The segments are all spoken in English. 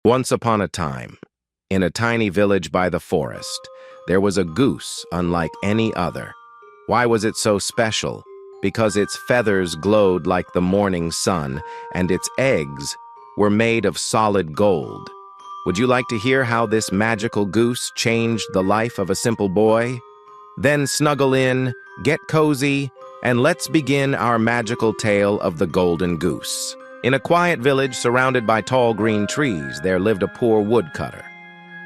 Once upon a time, in a tiny village by the forest, there was a goose unlike any other. Why was it so special? Because its feathers glowed like the morning sun, and its eggs were made of solid gold. Would you like to hear how this magical goose changed the life of a simple boy? Then snuggle in, get cozy, and let's begin our magical tale of the Golden Goose. In a quiet village surrounded by tall green trees, there lived a poor woodcutter.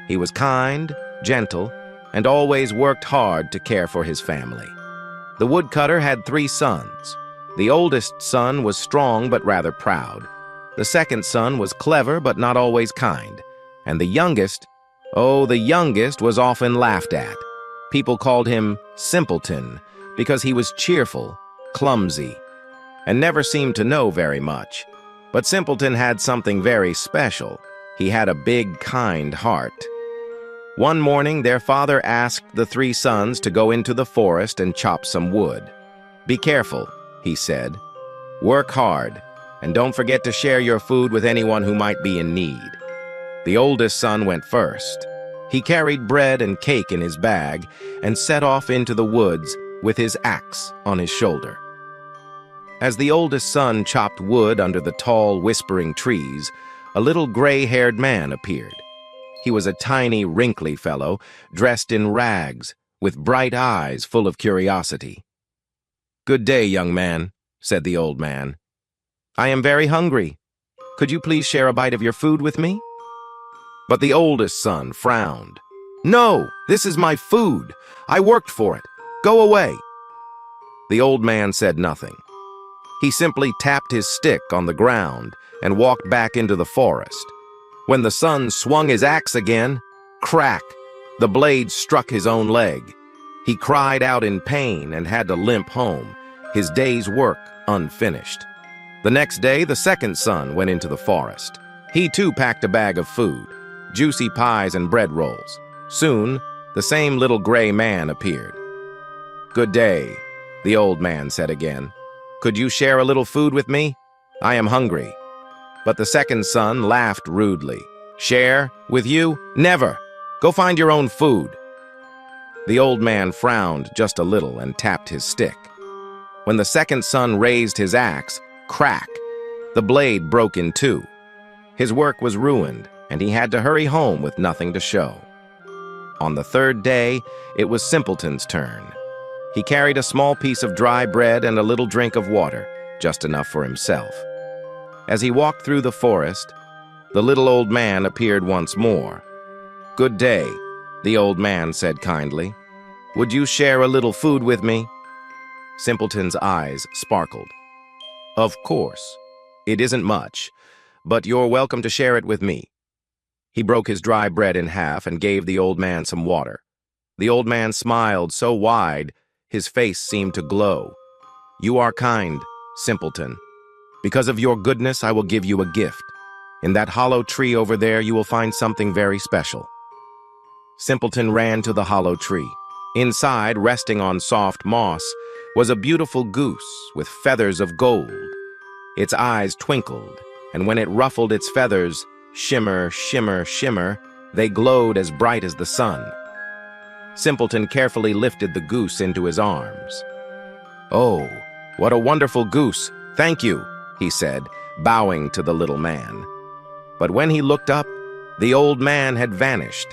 He was kind, gentle, and always worked hard to care for his family. The woodcutter had 3 sons. The oldest son was strong but rather proud. The second son was clever but not always kind. And the youngest was often laughed at. People called him Simpleton because he was cheerful, clumsy, and never seemed to know very much. But Simpleton had something very special. He had a big, kind heart. One morning, their father asked the 3 sons to go into the forest and chop some wood. "Be careful," he said. "Work hard, and don't forget to share your food with anyone who might be in need." The oldest son went first. He carried bread and cake in his bag and set off into the woods with his axe on his shoulder. As the oldest son chopped wood under the tall, whispering trees, a little gray-haired man appeared. He was a tiny, wrinkly fellow, dressed in rags, with bright eyes full of curiosity. "Good day, young man," said the old man. "I am very hungry. Could you please share a bite of your food with me?" But the oldest son frowned. "No, this is my food. I worked for it. Go away." The old man said nothing. He simply tapped his stick on the ground and walked back into the forest. When the son swung his axe again, crack, the blade struck his own leg. He cried out in pain and had to limp home, his day's work unfinished. The next day, the second son went into the forest. He too packed a bag of food, juicy pies and bread rolls. Soon, the same little gray man appeared. "Good day," the old man said again. "Could you share a little food with me? I am hungry." But the second son laughed rudely. "Share? With you? Never! Go find your own food." The old man frowned just a little and tapped his stick. When the second son raised his axe, crack, the blade broke in 2. His work was ruined, and he had to hurry home with nothing to show. On the 3rd day, it was Simpleton's turn. He carried a small piece of dry bread and a little drink of water, just enough for himself. As he walked through the forest, the little old man appeared once more. "Good day," the old man said kindly. "Would you share a little food with me?" Simpleton's eyes sparkled. "Of course. It isn't much, but you're welcome to share it with me." He broke his dry bread in half and gave the old man some water. The old man smiled so wide, his face seemed to glow. "You are kind, Simpleton. Because of your goodness, I will give you a gift. In that hollow tree over there, you will find something very special." Simpleton ran to the hollow tree. Inside, resting on soft moss, was a beautiful goose with feathers of gold. Its eyes twinkled, and when it ruffled its feathers, shimmer, shimmer, shimmer, they glowed as bright as the sun. Simpleton carefully lifted the goose into his arms. "Oh, what a wonderful goose! Thank you," he said, bowing to the little man. But when he looked up, the old man had vanished.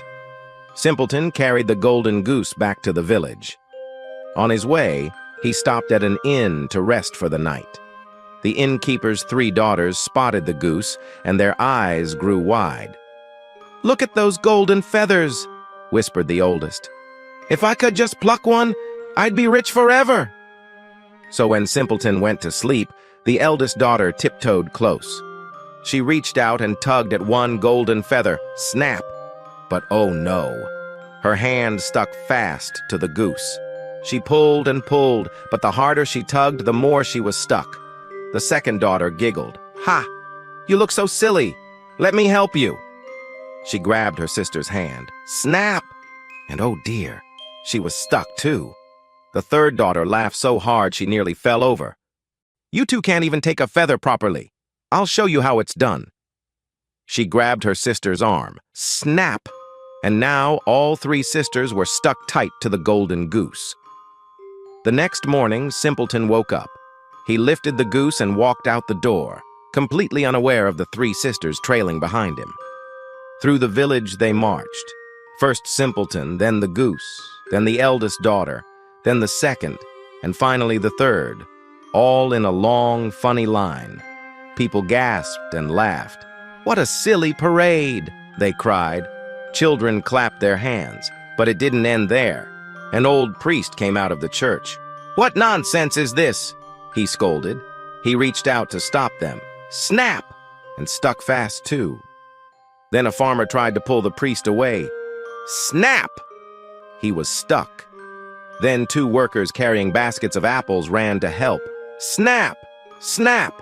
Simpleton carried the golden goose back to the village. On his way, he stopped at an inn to rest for the night. The innkeeper's 3 daughters spotted the goose, and their eyes grew wide. "Look at those golden feathers," whispered the oldest. "If I could just pluck one, I'd be rich forever." So when Simpleton went to sleep, the eldest daughter tiptoed close. She reached out and tugged at one golden feather, snap! But oh no, her hand stuck fast to the goose. She pulled and pulled, but the harder she tugged, the more she was stuck. The second daughter giggled. "Ha! You look so silly. Let me help you." She grabbed her sister's hand. Snap! And oh dear, she was stuck too. The third daughter laughed so hard she nearly fell over. "You two can't even take a feather properly. I'll show you how it's done." She grabbed her sister's arm. Snap! And now all three sisters were stuck tight to the golden goose. The next morning, Simpleton woke up. He lifted the goose and walked out the door, completely unaware of the three sisters trailing behind him. Through the village they marched. First Simpleton, then the goose, then the eldest daughter, then the second, and finally the third, all in a long, funny line. People gasped and laughed. "What a silly parade!" they cried. Children clapped their hands, but it didn't end there. An old priest came out of the church. "What nonsense is this?" he scolded. He reached out to stop them. Snap! And stuck fast too. Then a farmer tried to pull the priest away. Snap! He was stuck. Then two workers carrying baskets of apples ran to help. Snap! Snap!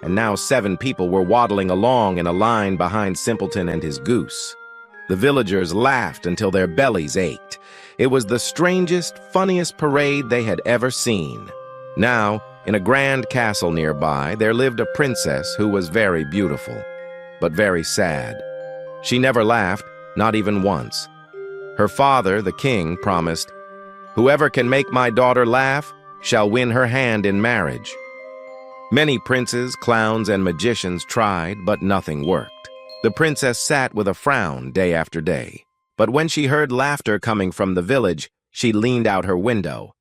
And now 7 people were waddling along in a line behind Simpleton and his goose. The villagers laughed until their bellies ached. It was the strangest, funniest parade they had ever seen. Now, in a grand castle nearby, there lived a princess who was very beautiful, but very sad. She never laughed, not even once. Her father, the king, promised, "Whoever can make my daughter laugh shall win her hand in marriage." Many princes, clowns, and magicians tried, but nothing worked. The princess sat with a frown day after day. But when she heard laughter coming from the village, she leaned out her window.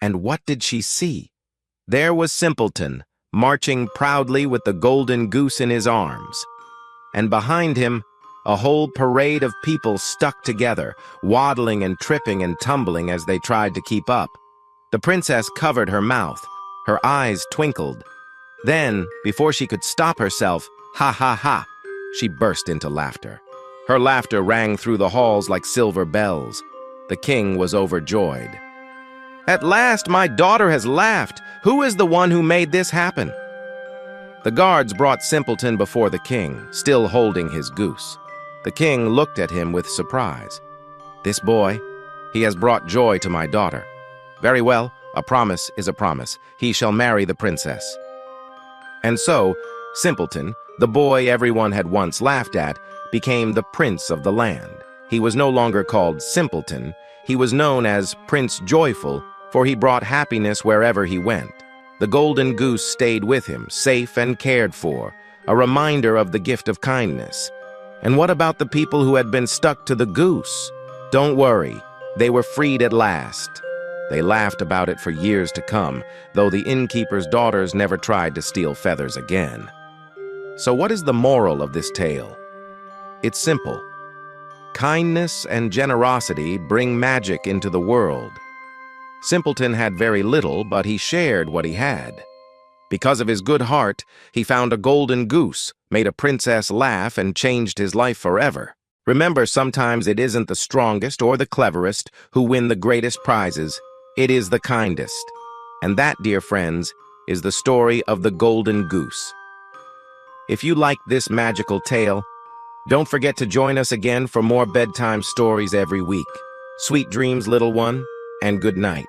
And what did she see? There was Simpleton, marching proudly with the golden goose in his arms. And behind him, a whole parade of people stuck together, waddling and tripping and tumbling as they tried to keep up. The princess covered her mouth. Her eyes twinkled. Then, before she could stop herself, ha ha ha, she burst into laughter. Her laughter rang through the halls like silver bells. The king was overjoyed. "At last my daughter has laughed. Who is the one who made this happen?" The guards brought Simpleton before the king, still holding his goose. The king looked at him with surprise. "This boy, he has brought joy to my daughter. Very well, a promise is a promise. He shall marry the princess." And so, Simpleton, the boy everyone had once laughed at, became the prince of the land. He was no longer called Simpleton. He was known as Prince Joyful, for he brought happiness wherever he went. The golden goose stayed with him, safe and cared for, a reminder of the gift of kindness. And what about the people who had been stuck to the goose? Don't worry, they were freed at last. They laughed about it for years to come, though the innkeeper's daughters never tried to steal feathers again. So what is the moral of this tale? It's simple. Kindness and generosity bring magic into the world. Simpleton had very little, but he shared what he had. Because of his good heart, he found a golden goose, made a princess laugh, and changed his life forever. Remember, sometimes it isn't the strongest or the cleverest who win the greatest prizes. It is the kindest. And that, dear friends, is the story of the golden goose. If you like this magical tale, don't forget to join us again for more bedtime stories every week. Sweet dreams, little one, and good night.